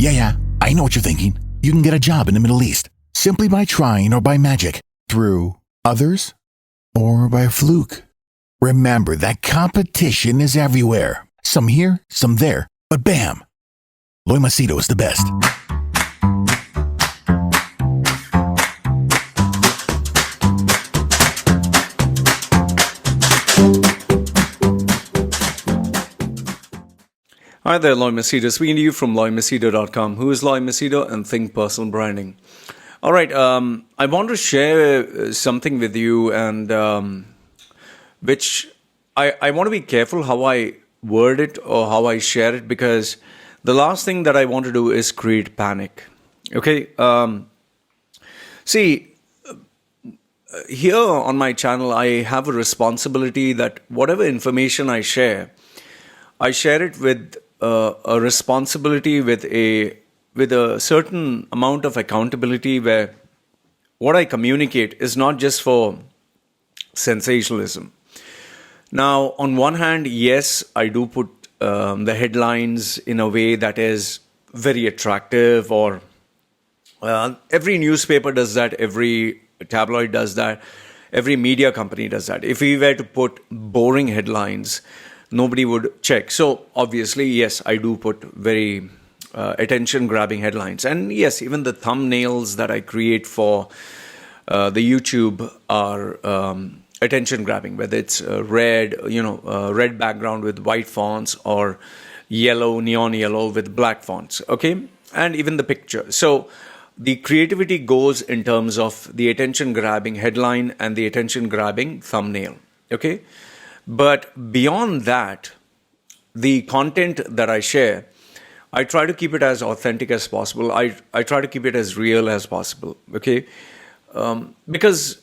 Yeah, I know what you're thinking. You can get a job in the Middle East simply by trying or by magic, through others, or by a fluke. Remember that competition is everywhere. Some here, some there, but bam! Loy Machedo is the best. Hi there, Loy Machedo. Speaking to you from LoyMachedo.com. Who is Loy Machedo and Think Personal Branding? All right, I want to share something with you, and which I want to be careful how I word it or how I share it, because the last thing that I want to do is create panic. Okay, see, here on my channel, I have a responsibility that whatever information I share it with a responsibility, with a certain amount of accountability, where what I communicate is not just for sensationalism. Now, on one hand, yes, I do put the headlines in a way that is very attractive, or every newspaper does that, every tabloid does that, every media company does that. If we were to put boring headlines, nobody would check. So obviously, yes, I do put very attention-grabbing headlines. And yes, even the thumbnails that I create for the YouTube are attention-grabbing, whether it's red, red background with white fonts, or yellow, neon yellow with black fonts, okay? And even the picture. So the creativity goes in terms of the attention-grabbing headline and the attention-grabbing thumbnail, okay? But beyond that, the content that I share, I try to keep it as authentic as possible. I try to keep it as real as possible, okay? Because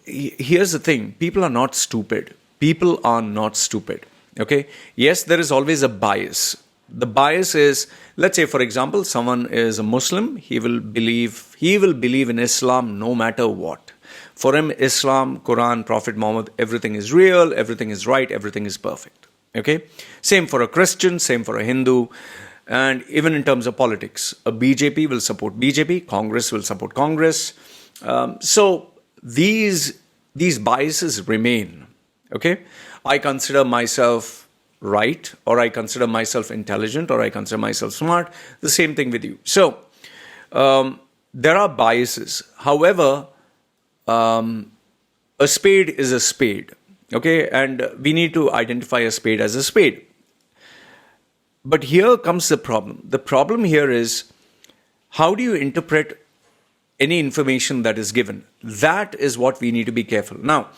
here's the thing, people are not stupid. People are not stupid, okay? Yes, there is always a bias. The bias is, let's say, for example, someone is a Muslim, he will believe in Islam no matter what. For him, Islam, Quran, Prophet Muhammad, everything is real, everything is right, everything is perfect. Okay? Same for a Christian, same for a Hindu, and even in terms of politics. A BJP will support BJP, Congress will support Congress. So these biases remain. Okay? I consider myself right, or I consider myself intelligent, or I consider myself smart. The same thing with you. So there are biases. However, a spade is a spade, okay? And we need to identify a spade as a spade. But here comes the problem. The problem here is, how do you interpret any information that is given? That is what we need to be careful. Now,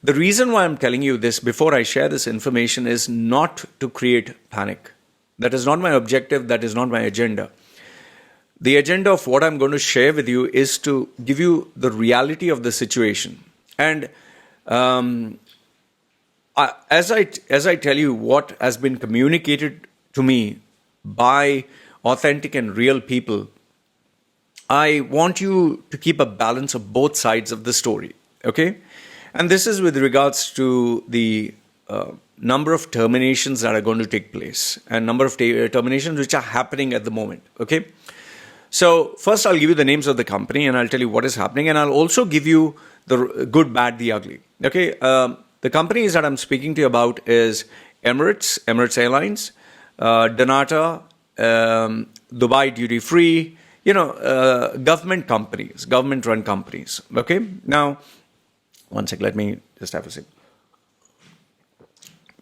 the reason why I'm telling you this before I share this information is not to create panic. That is not my objective. That is not my agenda. The agenda of what I'm going to share with you is to give you the reality of the situation. And as I tell you what has been communicated to me by authentic and real people, I want you to keep a balance of both sides of the story, okay? And this is with regards to the number of terminations that are going to take place, and number of terminations which are happening at the moment, okay? So first I'll give you the names of the company, and I'll tell you what is happening, and I'll also give you the good, bad, the ugly. Okay, the companies that I'm speaking to you about is Emirates Airlines, Donata, Dubai Duty Free, government companies, government-run companies. Okay, now, one sec, let me just have a sip.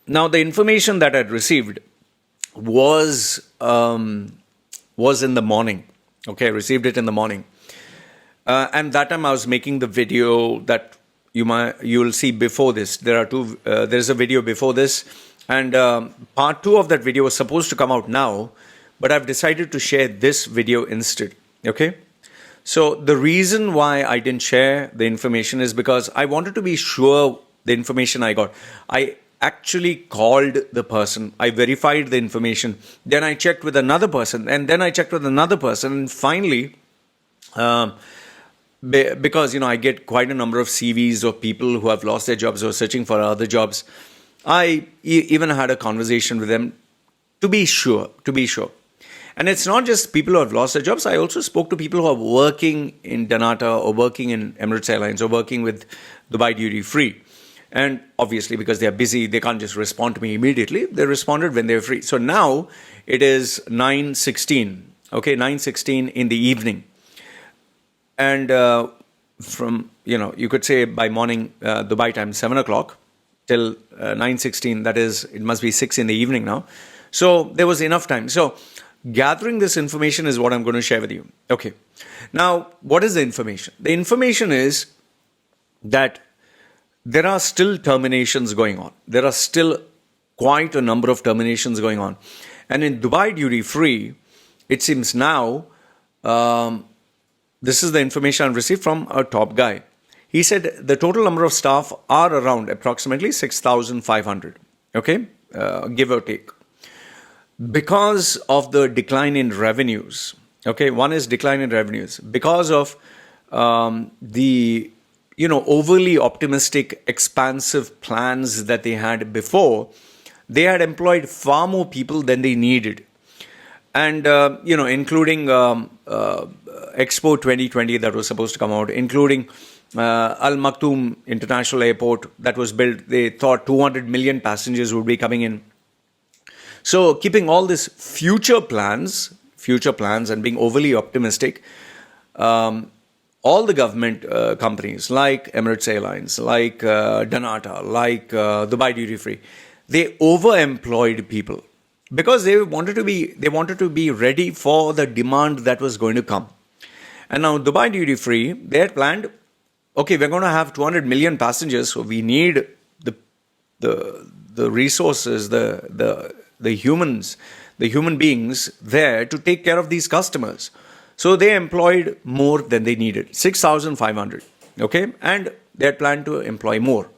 Now, the information that I'd received was in the morning. Okay, I received it in the morning. And that time I was making the video that you will see before this. There's a video before this, and part 2 of that video was supposed to come out now, but I've decided to share this video instead. Okay? So the reason why I didn't share the information is because I wanted to be sure the information I got. I actually called the person, I verified the information, then I checked with another person, and then I checked with another person, and finally, because I get quite a number of CVs of people who have lost their jobs or searching for other jobs, I even had a conversation with them to be sure. And it's not just people who have lost their jobs. I also spoke to people who are working in Danata or working in Emirates Airlines or working with Dubai Duty Free. And obviously, because they are busy, they can't just respond to me immediately. They responded when they were free. So now it is 9:16, okay, 9:16 in the evening. And from, you could say by morning, Dubai time, 7 o'clock till 9:16, that is, it must be 6 in the evening now. So there was enough time. So gathering this information is what I'm going to share with you. Okay. Now, what is the information? The information is that there are still terminations going on. There are still quite a number of terminations going on. And in Dubai Duty Free, it seems now, this is the information I've received from a top guy. He said the total number of staff are around approximately 6,500, okay, give or take. Because of the decline in revenues, okay, one is decline in revenues. Because of the overly optimistic, expansive plans that they had before, they had employed far more people than they needed. And, including Expo 2020 that was supposed to come out, including Al Maktoum International Airport that was built. They thought 200 million passengers would be coming in. So keeping all these future plans and being overly optimistic, all the government companies like Emirates Airlines, like Danata, like Dubai Duty Free, they overemployed people because they wanted to be ready for the demand that was going to come. And now Dubai Duty Free, they had planned, okay, we're going to have 200 million passengers, so we need the resources, the human beings there to take care of these customers. So they employed more than they needed, 6,500, okay? And they had planned to employ more.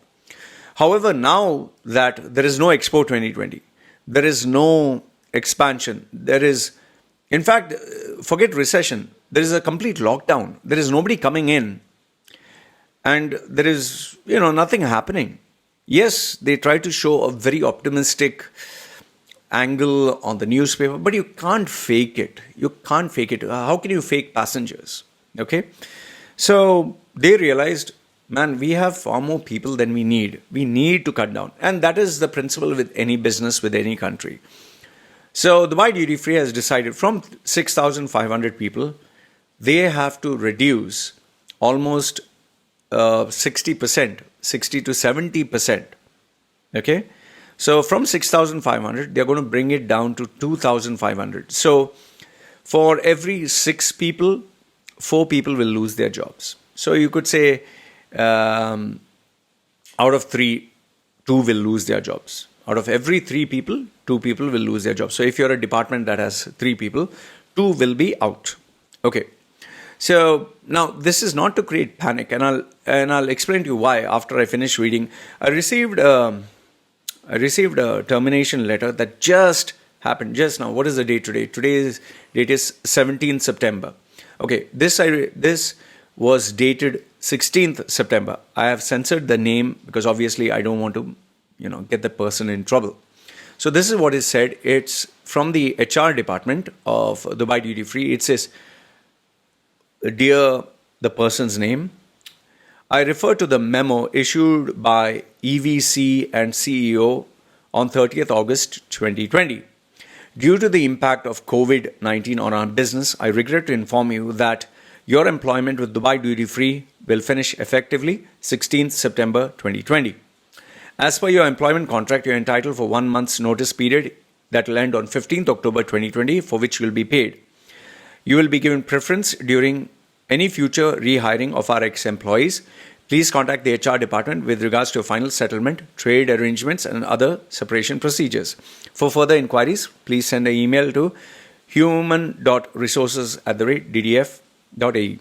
However, now that there is no Expo 2020, there is no expansion, there is, in fact, forget recession, there is a complete lockdown. There is nobody coming in and there is, nothing happening. Yes, they try to show a very optimistic angle on the newspaper, but you can't fake it. You can't fake it. How can you fake passengers? Okay. So they realized, man, we have far more people than we need. We need to cut down. And that is the principle with any business, with any country. So Dubai Duty Free has decided from 6,500 people, they have to reduce almost 60%, 60 to 70%. Okay. So from 6,500, they're going to bring it down to 2,500. So for every 6 people, 4 people will lose their jobs. So you could say out of 3, 2 will lose their jobs. Out of every 3 people, 2 people will lose their jobs. So if you're a department that has 3 people, 2 will be out. Okay. So now this is not to create panic, and I'll explain to you why after I finish reading. I received a termination letter that just happened just now. What is the date today? Today's date is 17th September. Okay, this was dated 16th September. I have censored the name because obviously I don't want to, get the person in trouble. So this is what is said. It's from the HR department of Dubai Duty Free. It says, "Dear the person's name, I refer to the memo issued by EVC and CEO on 30th August 2020. Due to the impact of COVID-19 on our business, I regret to inform you that your employment with Dubai Duty Free will finish effectively 16th September 2020. As per your employment contract, you're entitled for 1 month's notice period that will end on 15th October 2020, for which you will be paid. You will be given preference during any future rehiring of our ex-employees. Please contact the HR department with regards to your final settlement, trade arrangements, and other separation procedures. For further inquiries, please send an email to human.resources@ddf.ae.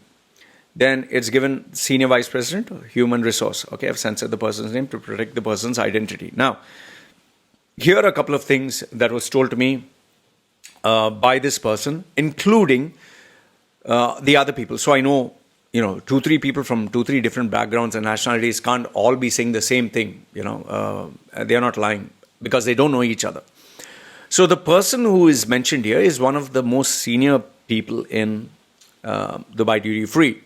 Then it's given Senior Vice President, Human Resource. Okay, I've censored the person's name to protect the person's identity. Now, here are a couple of things that was told to me by this person, including the other people. So I know, 2-3 people from 2-3 different backgrounds and nationalities can't all be saying the same thing. They are not lying because they don't know each other. So the person who is mentioned here is one of the most senior people in Dubai Duty Free.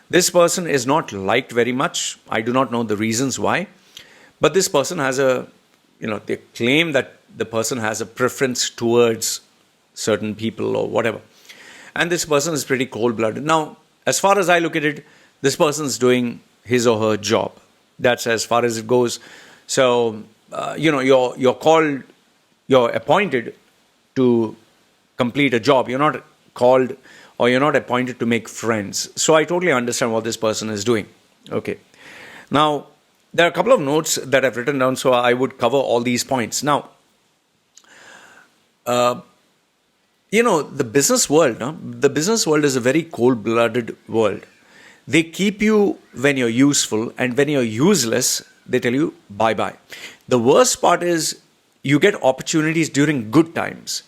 This person is not liked very much. I do not know the reasons why. But this person has they claim that the person has a preference towards certain people or whatever. And this person is pretty cold-blooded. Now, as far as I look at it, this person is doing his or her job. That's as far as it goes. So, you're called, you're appointed to complete a job. You're not called or you're not appointed to make friends. So I totally understand what this person is doing. Okay. Now, there are a couple of notes that I've written down, so I would cover all these points. Now, the business world, the business world is a very cold-blooded world. They keep you when you're useful, and when you're useless, they tell you bye-bye. The worst part is you get opportunities during good times.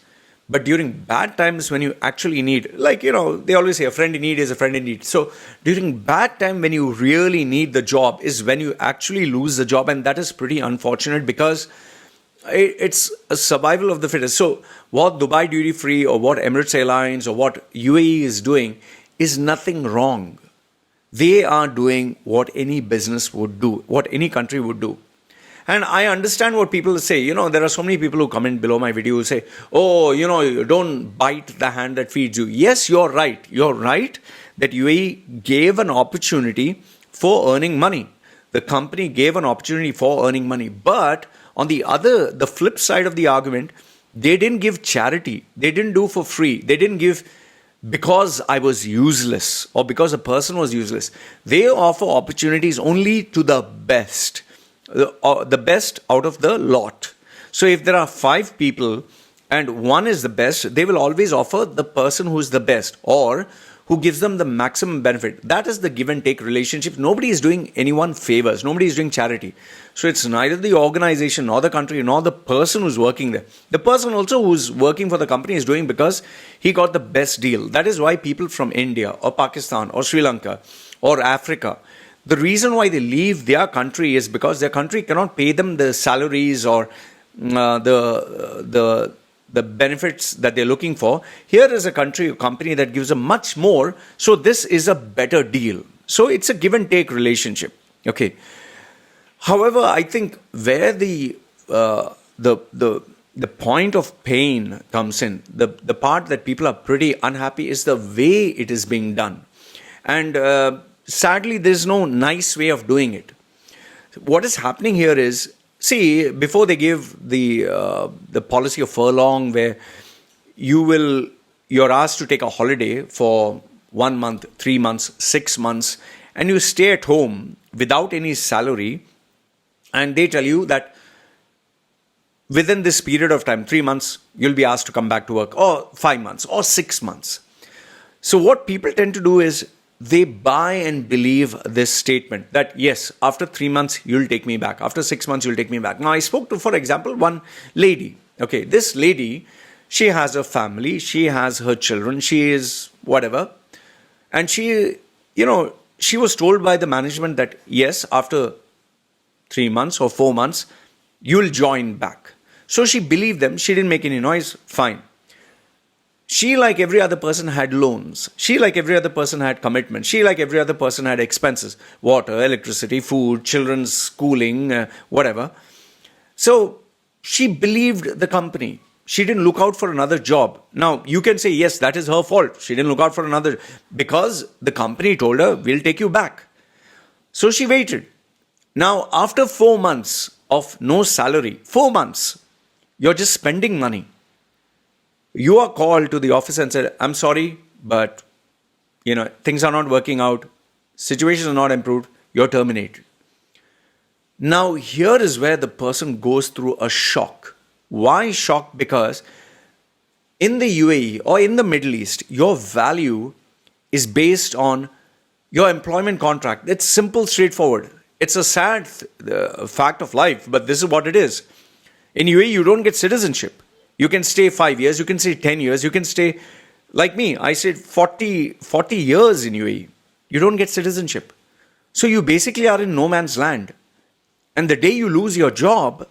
But during bad times when you actually need, they always say a friend in need is a friend in need. So during bad time when you really need the job is when you actually lose the job. And that is pretty unfortunate because it's a survival of the fittest. So what Dubai Duty Free or what Emirates Airlines or what UAE is doing is nothing wrong. They are doing what any business would do, what any country would do. And I understand what people say. There are so many people who comment below my video who say, you don't bite the hand that feeds you. Yes, you're right. You're right that UAE gave an opportunity for earning money. The company gave an opportunity for earning money. But on the flip side of the argument, they didn't give charity. They didn't do for free. They didn't give because I was useless or because a person was useless. They offer opportunities only to the best. The best out of the lot. So if there are 5 people and one is the best, they will always offer the person who is the best or who gives them the maximum benefit. That is the give and take relationship. Nobody is doing anyone favors. Nobody is doing charity. So it's neither the organization nor the country nor the person who's working there. The person also who's working for the company is doing because he got the best deal. That is why people from India or Pakistan or Sri Lanka or Africa, the reason why they leave their country is because their country cannot pay them the salaries or the benefits that they're looking for. Here is a company that gives them much more. So this is a better deal. So it's a give and take relationship. Okay. However, I think where the point of pain comes in, the part that people are pretty unhappy is the way it is being done. And sadly, there's no nice way of doing it. What is happening here is, see, before they give the policy of furlong, where you're asked to take a holiday for 1 month, 3 months, 6 months, and you stay at home without any salary, and they tell you that within this period of time, 3 months, you'll be asked to come back to work, or 5 months, or 6 months. So what people tend to do is, they buy and believe this statement that, yes, after 3 months, you'll take me back. After 6 months, you'll take me back. Now, I spoke to, for example, one lady. Okay, this lady, she has a family. She has her children. She is whatever. And she was told by the management that, yes, after 3 months or 4 months, you'll join back. So she believed them. She didn't make any noise. Fine. She, like every other person, had loans. She, like every other person, had commitments. She, like every other person, had expenses. Water, electricity, food, children's schooling, whatever. So she believed the company. She didn't look out for another job. Now, you can say, yes, that is her fault. She didn't look out for another because the company told her, we'll take you back. So she waited. Now, after 4 months of no salary, 4 months, you're just spending money. You are called to the office and said, I'm sorry, but things are not working out. Situation is not improved. You're terminated. Now, here is where the person goes through a shock. Why shock? Because in the UAE or in the Middle East, your value is based on your employment contract. It's simple, straightforward. It's a sad fact of life, but this is what it is. In UAE, you don't get citizenship. You can stay 5 years, you can stay 10 years, you can stay, like me, I stayed 40 years in UAE. You don't get citizenship. So you basically are in no man's land. And the day you lose your job,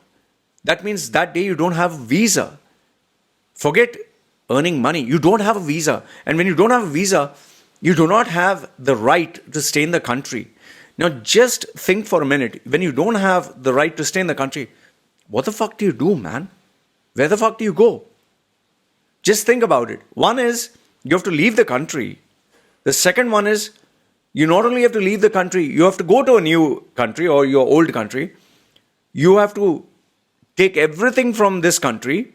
that means that day you don't have a visa. Forget earning money. You don't have a visa. And when you don't have a visa, you do not have the right to stay in the country. Now, just think for a minute. When you don't have the right to stay in the country, what the fuck do you do, man? Where the fuck do you go? Just think about it. One is you have to leave the country. The second one is you not only have to leave the country, you have to go to a new country or your old country. You have to take everything from this country,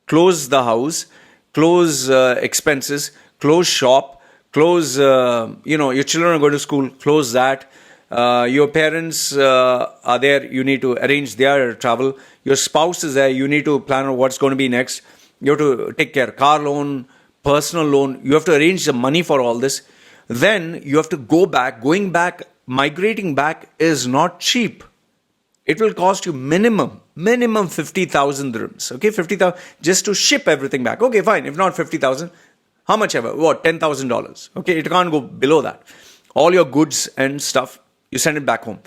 close the house, close expenses, close shop, close, your children are going to school, close that. Your parents are there, you need to arrange their travel. Your spouse is there, you need to plan on what's going to be next. You have to take care, car loan, personal loan. You have to arrange the money for all this. Then you have to go back. Going back, migrating back is not cheap. It will cost you minimum 50,000 dirhams. Okay, 50,000 just to ship everything back. Okay, fine. If not 50,000, how much ever? What? $10,000. Okay, it can't go below that. All your goods and stuff, you send it back home.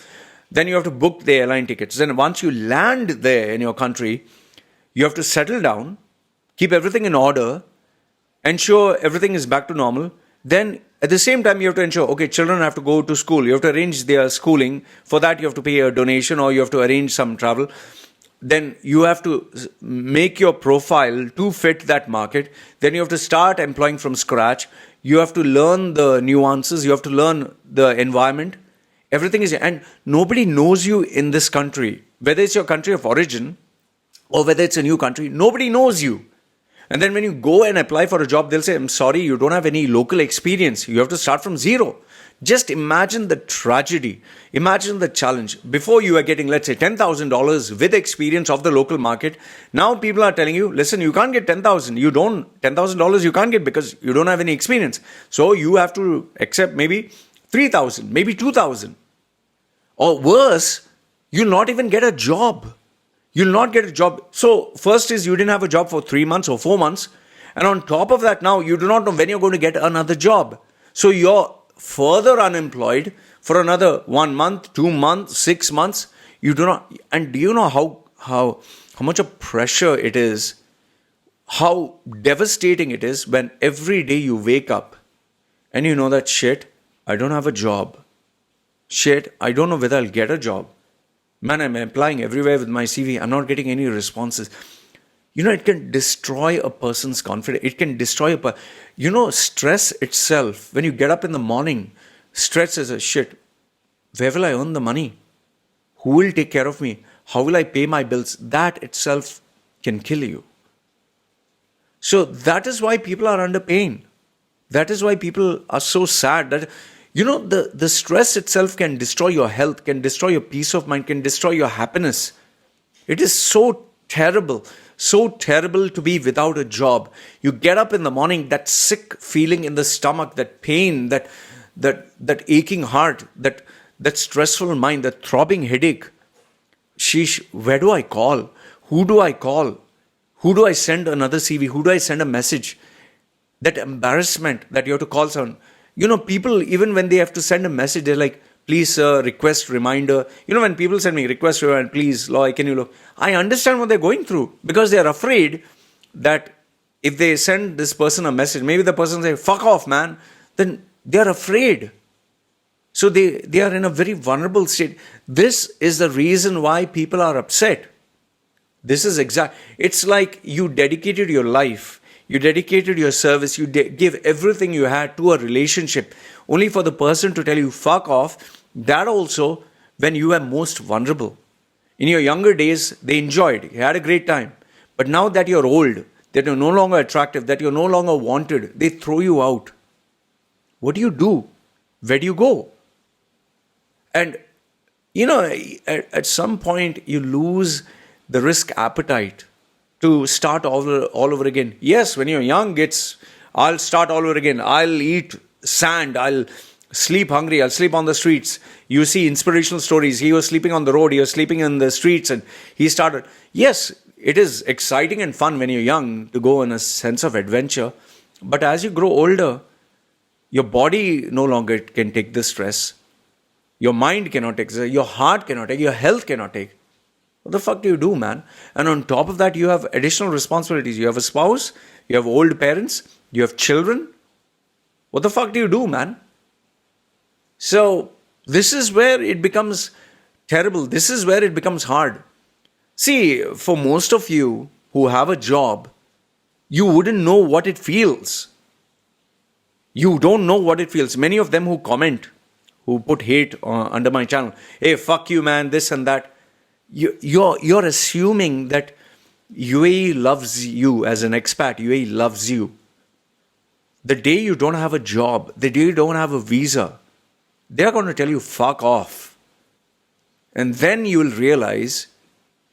Then you have to book the airline tickets. Then once you land there in your country, you have to settle down, keep everything in order, ensure everything is back to normal. Then at the same time, you have to ensure, okay, children have to go to school. You have to arrange their schooling. For that, you have to pay a donation or you have to arrange some travel. Then you have to make your profile to fit that market. Then you have to start employing from scratch. You have to learn the nuances. You have to learn the environment. Everything is, and nobody knows you in this country. Whether it's your country of origin or whether it's a new country, nobody knows you. And then when you go and apply for a job, they'll say, I'm sorry, you don't have any local experience. You have to start from zero. Just imagine the tragedy. Imagine the challenge. Before you were getting, let's say, $10,000 with experience of the local market. Now people are telling you, listen, you can't get $10,000. $10,000 you can't get because you don't have any experience. So you have to accept maybe $3,000, maybe $2,000. Or worse, you'll not even get a job. You'll not get a job. So first is you didn't have a job for 3 months or 4 months. And on top of that now, you do not know when you're going to get another job. So you're further unemployed for another 1 month, 2 months, 6 months. You do not. And do you know how much of pressure it is? How devastating it is when every day you wake up and you know that shit, I don't have a job. Shit, I don't know whether I'll get a job. Man, I'm applying everywhere with my CV. I'm not getting any responses. It can destroy a person's confidence. It can destroy stress itself. When you get up in the morning, stress is a shit. Where will I earn the money? Who will take care of me? How will I pay my bills? That itself can kill you. So that is why people are under pain. That is why people are so sad that the stress itself can destroy your health, can destroy your peace of mind, can destroy your happiness. It is so terrible to be without a job. You get up in the morning, that sick feeling in the stomach, that pain, that aching heart, that stressful mind, that throbbing headache. Sheesh, where do I call? Who do I call? Who do I send another CV? Who do I send a message? That embarrassment that you have to call someone. People, even when they have to send a message, they're like, please, sir, request reminder. When people send me request reminder, please, Loy, can you look? I understand what they're going through because they're afraid that if they send this person a message, maybe the person say, fuck off, man. Then they're afraid. So they are in a very vulnerable state. This is the reason why people are upset. This is it's like you dedicated your life. You dedicated your service, you give everything you had to a relationship, only for the person to tell you, fuck off. That also when you were most vulnerable. In your younger days, they enjoyed, you had a great time. But now that you're old, that you're no longer attractive, that you're no longer wanted, they throw you out. What do? Where do you go? And, at some point, you lose the risk appetite to start all over again. Yes, when you're young, I'll start all over again. I'll eat sand. I'll sleep hungry. I'll sleep on the streets. You see inspirational stories. He was sleeping on the road. He was sleeping in the streets and he started. Yes, it is exciting and fun when you're young to go in a sense of adventure. But as you grow older, your body no longer can take the stress. Your mind cannot take it. Your heart cannot take it. Your health cannot take it. What the fuck do you do, man? And on top of that, you have additional responsibilities. You have a spouse, you have old parents, you have children. What the fuck do you do, man? So, this is where it becomes terrible. This is where it becomes hard. See, for most of you who have a job, you wouldn't know what it feels. You don't know what it feels. Many of them who comment, who put hate under my channel, hey, fuck you, man, this and that. You're assuming that UAE loves you as an expat. UAE loves you. The day you don't have a job, the day you don't have a visa, they're going to tell you, fuck off. And then you will realize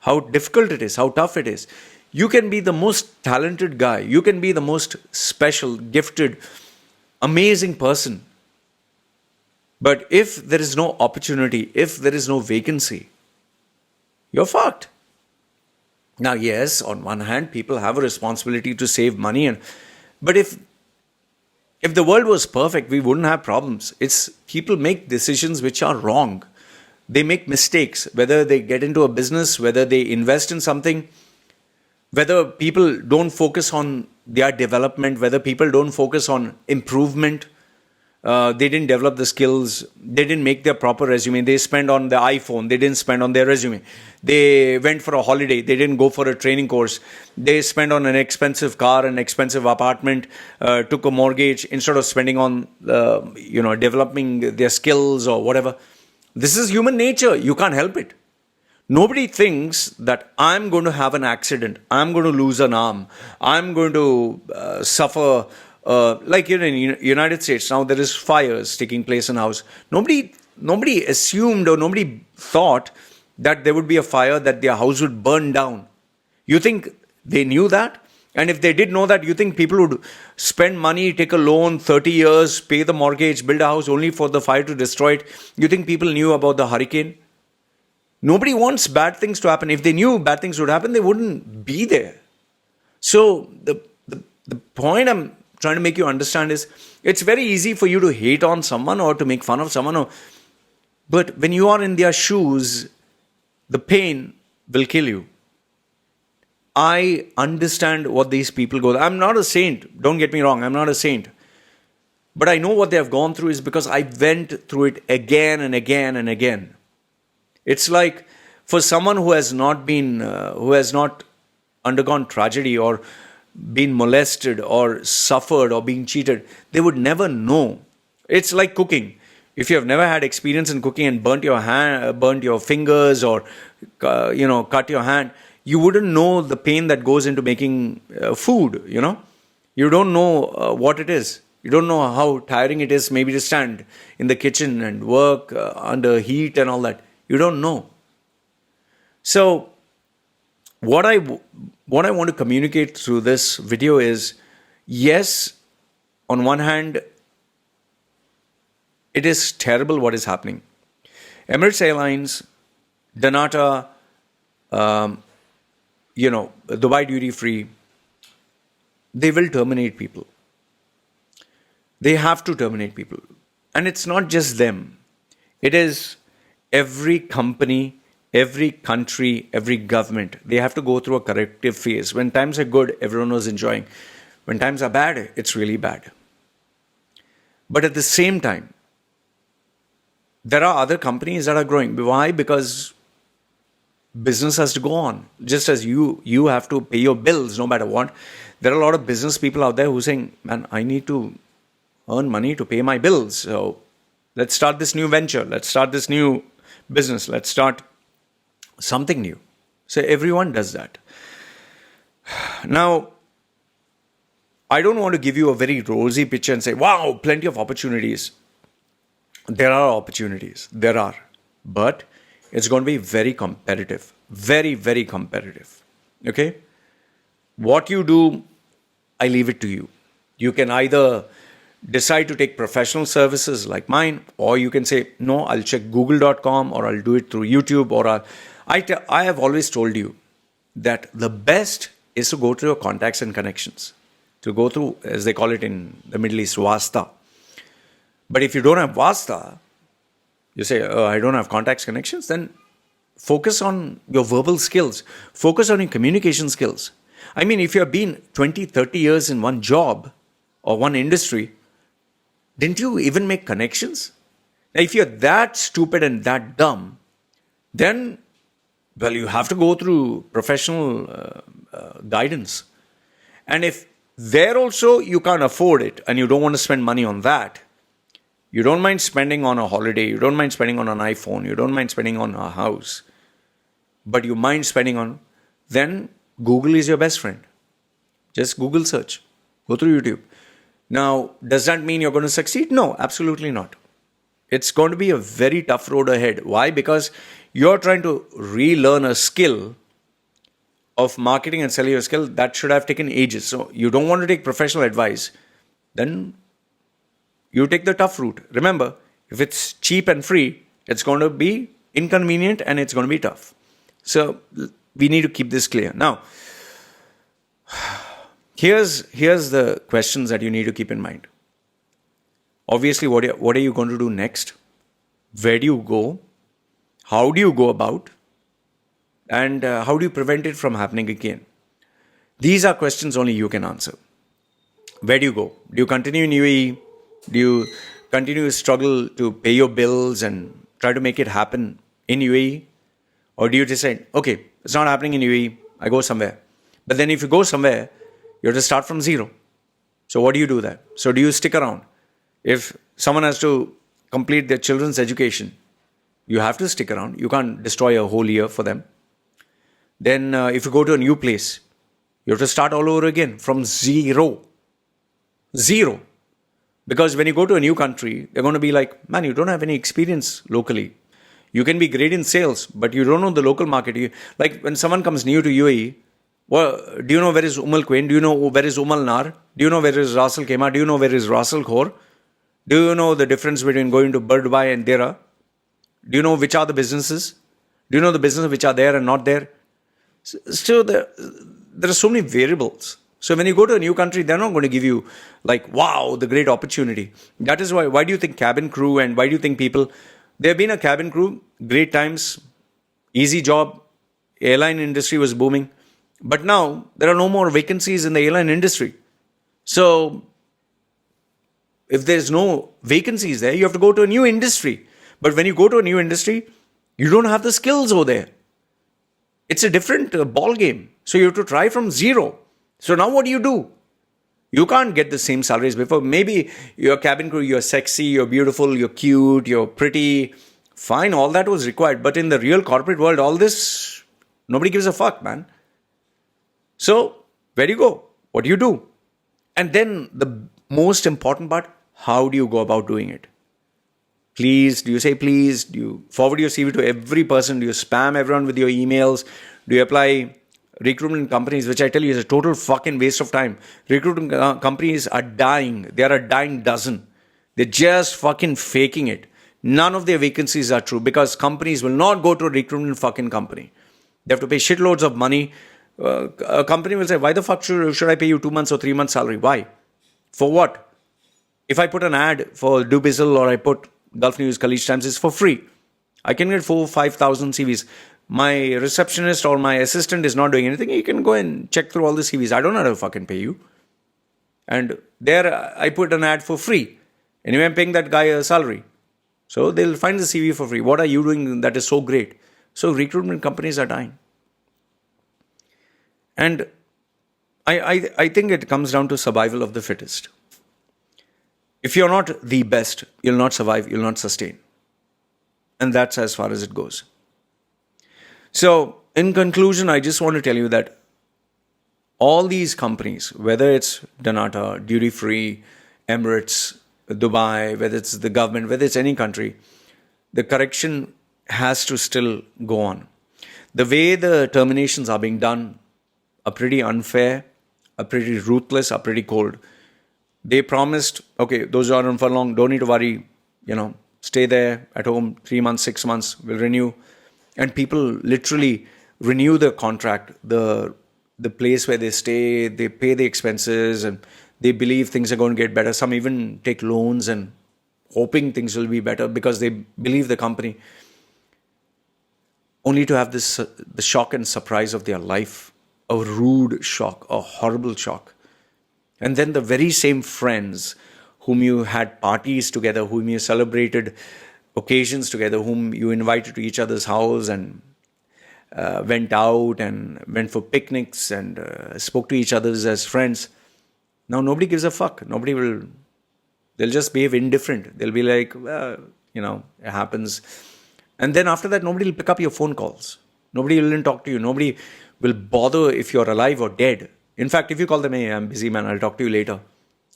how difficult it is, how tough it is. You can be the most talented guy. You can be the most special, gifted, amazing person. But if there is no opportunity, if there is no vacancy, you're fucked. Now, yes, on one hand, people have a responsibility to save money, but if the world was perfect, we wouldn't have problems. It's people make decisions which are wrong. They make mistakes, whether they get into a business, whether they invest in something, whether people don't focus on their development, whether people don't focus on improvement. They didn't develop the skills. They didn't make their proper resume. They spent on the iPhone. They didn't spend on their resume. They went for a holiday. They didn't go for a training course. They spent on an expensive car, an expensive apartment, took a mortgage instead of spending on, developing their skills or whatever. This is human nature. You can't help it. Nobody thinks that I'm going to have an accident. I'm going to lose an arm. I'm going to suffer. Like in the United States, now there is fires taking place in house. Nobody assumed or nobody thought that there would be a fire, that their house would burn down. You think they knew that? And if they did know that, you think people would spend money, take a loan, 30 years, pay the mortgage, build a house only for the fire to destroy it? You think people knew about the hurricane? Nobody wants bad things to happen. If they knew bad things would happen, they wouldn't be there. So the point I'm trying to make you understand is, it's very easy for you to hate on someone or to make fun of someone. But when you are in their shoes, the pain will kill you. I understand what these people go through. I'm not a saint. Don't get me wrong. I'm not a saint. But I know what they have gone through is because I went through it again and again and again. It's like for someone who has not undergone tragedy or been molested or suffered or being cheated, they would never know. It's like cooking. If you have never had experience in cooking and burnt your fingers or cut your hand, you wouldn't know the pain that goes into making food. You don't know what it is. You don't know how tiring it is maybe to stand in the kitchen and work under heat and all that. You don't know. So what I want to communicate through this video is, yes, on one hand, it is terrible what is happening. Emirates Airlines, Danata, Dubai Duty Free, they will terminate people. They have to terminate people. And it's not just them. It is every company, every country, every government. They have to go through a corrective phase. When times are good, everyone was enjoying. When times are bad, it's really bad. But at the same time, there are other companies that are growing. Why? Because business has to go on. Just as you have to pay your bills no matter what. There are a lot of business people out there who are saying, man, I need to earn money to pay my bills. So let's start this new venture. Let's start this new business. Let's start something new. So everyone does that. Now, I don't want to give you a very rosy picture and say, wow, plenty of opportunities. There are opportunities. There are. But it's going to be very competitive. Very, very competitive. Okay? What you do, I leave it to you. You can either decide to take professional services like mine, or you can say, no, I'll check google.com, or I'll do it through YouTube, or I have always told you that the best is to go through your contacts and connections, to go through, as they call it in the Middle East, wasta. But if you don't have wasta, you say, I don't have contacts, connections, then Focus on your verbal skills. Focus on your communication skills. I mean, if you have been 20, 30 years in one job or one industry, didn't you even make connections? Now, if you're that stupid and that dumb, then, well, you have to go through professional guidance. And if there also you can't afford it and you don't want to spend money on that, you don't mind spending on a holiday, you don't mind spending on an iPhone, you don't mind spending on a house, but you mind spending on, then Google is your best friend. Just Google search. Go through YouTube. Now, does that mean you're going to succeed? No, absolutely not. It's going to be a very tough road ahead. Why? Because you're trying to relearn a skill of marketing and selling your skill that should have taken ages. So you don't want to take professional advice, then you take the tough route. Remember, if it's cheap and free, it's going to be inconvenient and it's going to be tough. So we need to keep this clear. Now, here's the questions that you need to keep in mind. Obviously, what are you going to do next? Where do you go? How do you go about? And how do you prevent it from happening again? These are questions only you can answer. Where do you go? Do you continue in UAE? Do you continue to struggle to pay your bills and try to make it happen in UAE? Or do you decide, okay, it's not happening in UAE, I go somewhere. But then if you go somewhere, you have to start from zero. So what do you do there? So do you stick around? If someone has to complete their children's education, you have to stick around. You can't destroy a whole year for them. Then if you go to a new place, you have to start all over again from zero. Zero. Because when you go to a new country, they're going to be like, man, you don't have any experience locally. You can be great in sales, but you don't know the local market. Like when someone comes new to UAE, well, do you know where is Al Quwain? Do you know where is Al Nar? Do you know where is Ras Al Khaimah? Do you know where is Ras Al Khor? Do you know the difference between going to Dubai and Dera? Do you know which are the businesses? Do you know the businesses which are there and not there? So there are so many variables. So when you go to a new country, they're not going to give you like, wow, the great opportunity. That is why do you think cabin crew and why do you think people, there have been a cabin crew, great times, easy job, airline industry was booming. But now there are no more vacancies in the airline industry. So if there's no vacancies there, you have to go to a new industry. But when you go to a new industry, you don't have the skills over there. It's a different ball game. So you have to try from zero. So now what do? You can't get the same salaries before. Maybe you're a cabin crew, you're sexy, you're beautiful, you're cute, you're pretty. Fine, all that was required. But in the real corporate world, all this, nobody gives a fuck, man. So where do you go? What do you do? And then the most important part, how do you go about doing it? Please, do you say please? Do you forward your CV to every person? Do you spam everyone with your emails? Do you apply recruitment companies, which I tell you is a total fucking waste of time. Recruitment companies are dying. They are a dying dozen. They're just fucking faking it. None of their vacancies are true because companies will not go to a recruitment fucking company. They have to pay shitloads of money. A company will say, why the fuck should I pay you 2 months or 3 months salary? Why? For what? If I put an ad for Dubizzle or I put Gulf News, Khaleej Times, it's for free. I can get 4,000-5,000 CVs. My receptionist or my assistant is not doing anything. You can go and check through all the CVs. I don't know how to fucking pay you. And there I put an ad for free. Anyway, I'm paying that guy a salary. So they'll find the CV for free. What are you doing that is so great? So recruitment companies are dying. And I think it comes down to survival of the fittest. If you're not the best, you'll not survive, you'll not sustain. And that's as far as it goes. So, in conclusion, I just want to tell you that all these companies, whether it's Donata, Duty Free, Emirates, Dubai, whether it's the government, whether it's any country, the correction has to still go on. The way the terminations are being done are pretty unfair, are pretty ruthless, are pretty cold. They promised, okay, those who are on furlong, don't need to worry, stay there at home 3 months, 6 months, we'll renew. And people literally renew the contract, the place where they stay, they pay the expenses and they believe things are going to get better. Some even take loans and hoping things will be better because they believe the company. only to have this the shock and surprise of their life, a rude shock, a horrible shock. And then the very same friends whom you had parties together, whom you celebrated occasions together, whom you invited to each other's house and went out and went for picnics and spoke to each other as friends. Now nobody gives a fuck. They'll just behave indifferent. They'll be like, well, it happens. And then after that, nobody will pick up your phone calls. Nobody will talk to you. Nobody will bother if you're alive or dead. In fact, if you call them, hey, I'm busy, man, I'll talk to you later.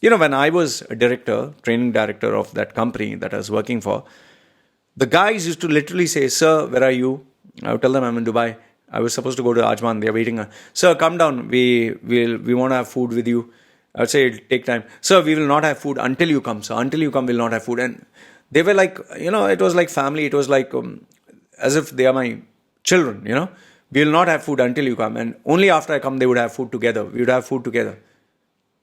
When I was a training director of that company that I was working for, the guys used to literally say, sir, where are you? I would tell them I'm in Dubai. I was supposed to go to Ajman. They're waiting. Sir, come down. We want to have food with you. I would say, it'll take time. Sir, we will not have food until you come. Sir, until you come, we'll not have food. And they were like, it was like family. It was like as if they are my children, We will not have food until you come. And only after I come, they would have food together. We would have food together.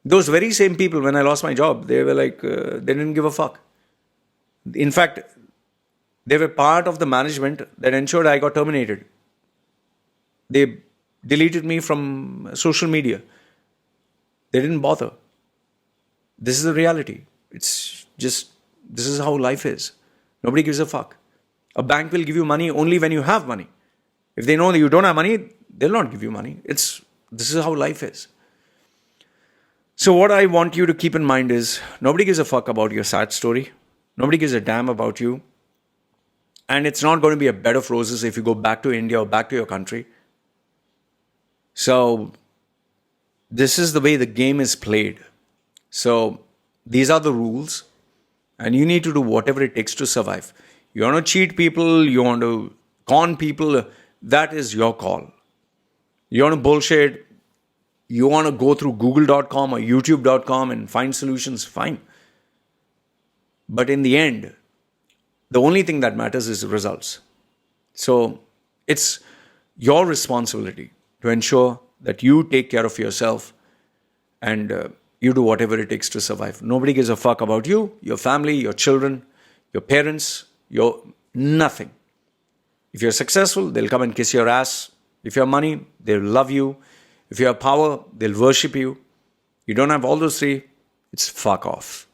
Those very same people, when I lost my job, they were like, they didn't give a fuck. In fact, they were part of the management that ensured I got terminated. They deleted me from social media. They didn't bother. This is the reality. It's just, this is how life is. Nobody gives a fuck. A bank will give you money only when you have money. If they know that you don't have money, they'll not give you money. This is how life is. So what I want you to keep in mind is, nobody gives a fuck about your sad story. Nobody gives a damn about you. And it's not going to be a bed of roses if you go back to India or back to your country. So this is the way the game is played. So these are the rules. And you need to do whatever it takes to survive. You want to cheat people, you want to con people, that is your call. You want to bullshit, you want to go through google.com or youtube.com and find solutions, fine. But in the end, the only thing that matters is results. So it's your responsibility to ensure that you take care of yourself and you do whatever it takes to survive. Nobody gives a fuck about you, your family, your children, your parents, your nothing. If you're successful, they'll come and kiss your ass. If you have money, they'll love you. If you have power, they'll worship you. You don't have all those three, it's fuck off.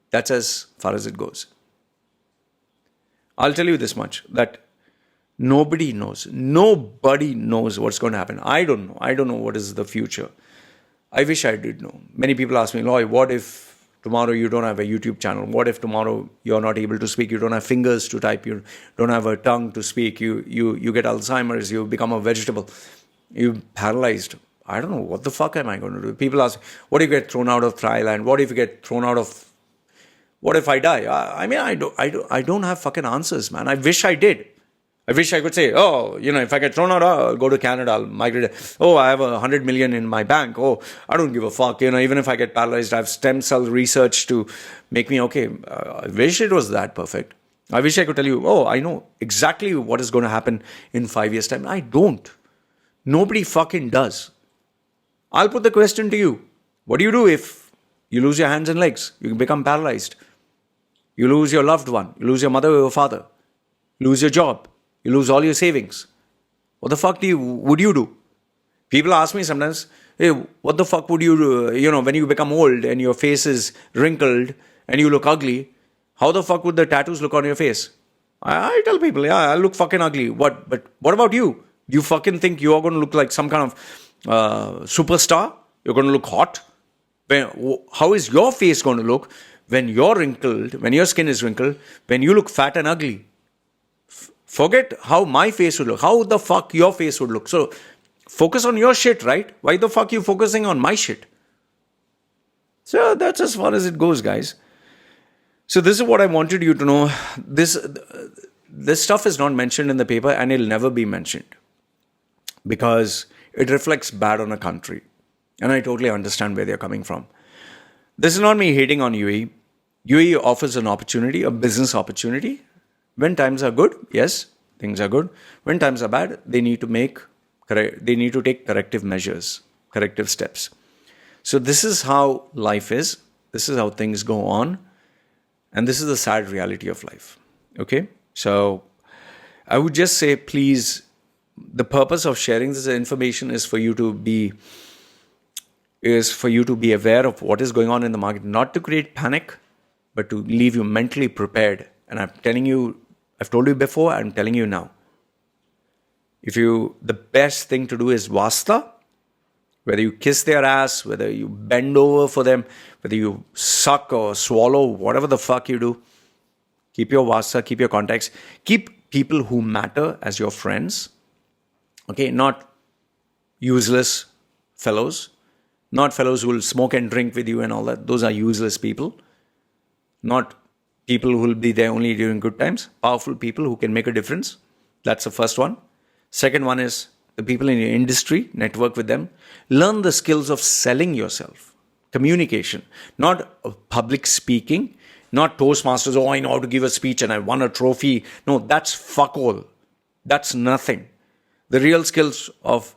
That's as far as it goes. I'll tell you this much, that nobody knows what's going to happen. I don't know what is the future. I wish I did know. Many people ask me, Loy, what if tomorrow you don't have a YouTube channel? What if tomorrow you're not able to speak? You don't have fingers to type. You don't have a tongue to speak. You get Alzheimer's. You become a vegetable. You're paralyzed. I don't know. What the fuck am I going to do? People ask, what if you get thrown out of Thailand? What if you get thrown out of... What if I die? I don't have fucking answers, man. I wish I did. I wish I could say, if I get thrown out, I'll go to Canada, I'll migrate. Oh, I have 100 million in my bank. Oh, I don't give a fuck. Even if I get paralyzed, I have stem cell research to make me okay. I wish it was that perfect. I wish I could tell you, I know exactly what is going to happen in 5 years' time. I don't. Nobody fucking does. I'll put the question to you. What do you do if you lose your hands and legs? You become paralyzed. You lose your loved one. You lose your mother or your father. You lose your job. You lose all your savings. What the fuck would you do? People ask me sometimes, hey, what the fuck would you do? When you become old and your face is wrinkled and you look ugly, how the fuck would the tattoos look on your face? I tell people, I look fucking ugly. But what about you? Do you fucking think you are going to look like some kind of superstar? You're going to look hot? How is your face going to look when you're wrinkled, when your skin is wrinkled, when you look fat and ugly? Forget how my face would look. How the fuck your face would look. So focus on your shit, right? Why the fuck you focusing on my shit? So that's as far as it goes, guys. So this is what I wanted you to know. This stuff is not mentioned in the paper and it'll never be mentioned because it reflects bad on a country. And I totally understand where they're coming from. This is not me hating on UAE. UAE offers an opportunity, a business opportunity. When times are good, yes, things are good. When times are bad, they need to take corrective measures, corrective steps. So this is how life is. This is how things go on. And this is the sad reality of life. Okay? So I would just say, please, the purpose of sharing this information is for you to be aware of what is going on in the market, not to create panic, but to leave you mentally prepared. And I've told you before, I'm telling you now. The best thing to do is wasta, whether you kiss their ass, whether you bend over for them, whether you suck or swallow, whatever the fuck you do, keep your wasta, keep your contacts, keep people who matter as your friends. Okay, not useless fellows, not fellows who will smoke and drink with you and all that. Those are useless people. Not people who will be there only during good times. Powerful people who can make a difference. That's the first one. Second one is the people in your industry, network with them. Learn the skills of selling yourself. Communication, not public speaking, not Toastmasters, I know how to give a speech and I won a trophy. No, that's fuck all. That's nothing. The real skills of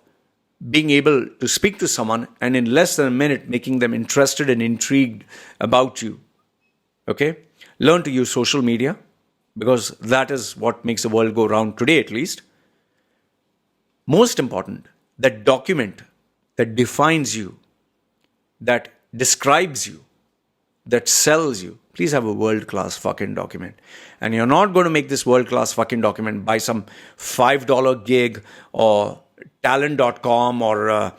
being able to speak to someone and in less than a minute making them interested and intrigued about you. Okay? Learn to use social media because that is what makes the world go round today at least. Most important, that document that defines you, that describes you, that sells you. Please have a world-class fucking document. And you're not going to make this world-class fucking document by some $5 gig or talent.com or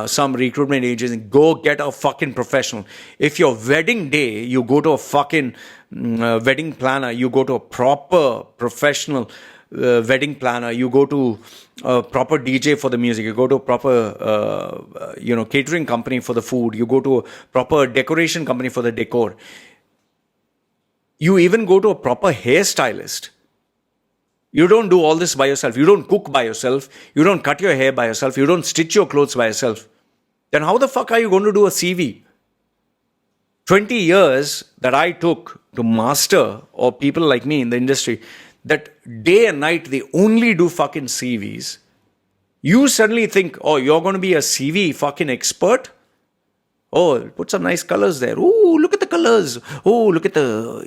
some recruitment agency. Go get a fucking professional. If your wedding day, you go to a fucking wedding planner, you go to a proper professional wedding planner, you go to a proper DJ for the music, you go to a proper catering company for the food, you go to a proper decoration company for the decor. You even go to a proper hairstylist. You don't do all this by yourself. You don't cook by yourself. You don't cut your hair by yourself. You don't stitch your clothes by yourself. Then how the fuck are you going to do a CV? 20 years that I took to master, or people like me in the industry, that day and night they only do fucking CVs. You suddenly think, oh, you're going to be a CV fucking expert? Oh, put some nice colors there. Oh, look at the colors. Oh, look at the,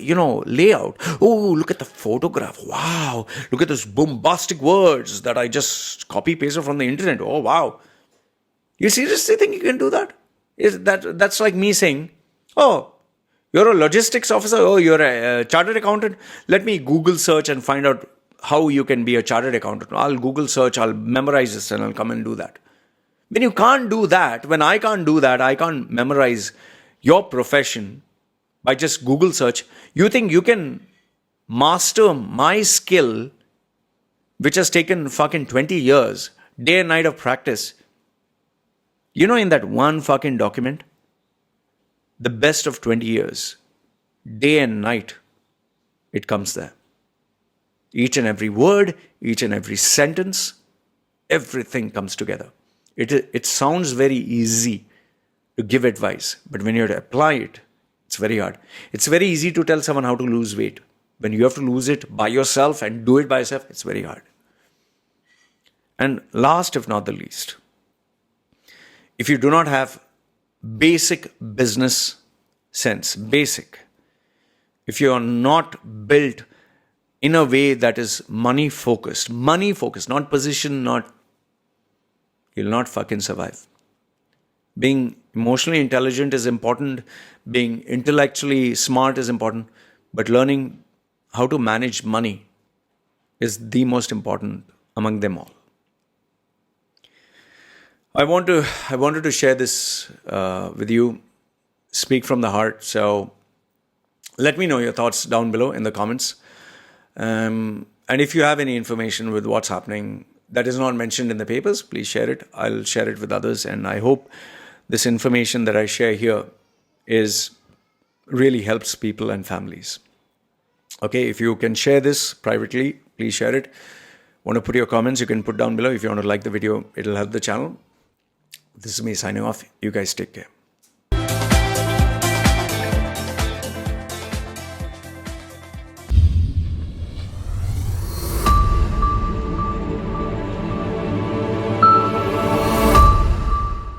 layout. Oh, look at the photograph. Wow. Look at those bombastic words that I just copy-pasted from the internet. Oh, wow. You seriously think you can do that? That's like me saying, oh, you're a logistics officer. Oh, you're a chartered accountant. Let me Google search and find out how you can be a chartered accountant. I'll Google search, I'll memorize this and I'll come and do that. When you can't do that, when I can't do that, I can't memorize your profession by just Google search. You think you can master my skill, which has taken fucking 20 years, day and night of practice. In that one fucking document, the best of 20 years, day and night, it comes there. Each and every word, each and every sentence, everything comes together. It sounds very easy to give advice, but when you have to apply it, it's very hard. It's very easy to tell someone how to lose weight. When you have to lose it by yourself and do it by yourself, it's very hard. And last, if not the least, if you do not have basic business sense, if you are not built in a way that is money focused, not position, you'll not fucking survive. Being emotionally intelligent is important. Being intellectually smart is important. But learning how to manage money is the most important among them all. I wanted to share this with you. Speak from the heart. So let me know your thoughts down below in the comments. And if you have any information with what's happening that is not mentioned in the papers, please share it. I'll share it with others. And I hope this information that I share here really helps people and families. Okay, if you can share this privately, please share it. Want to put your comments, you can put down below. If you want to like the video, it'll help the channel. This is me signing off. You guys take care.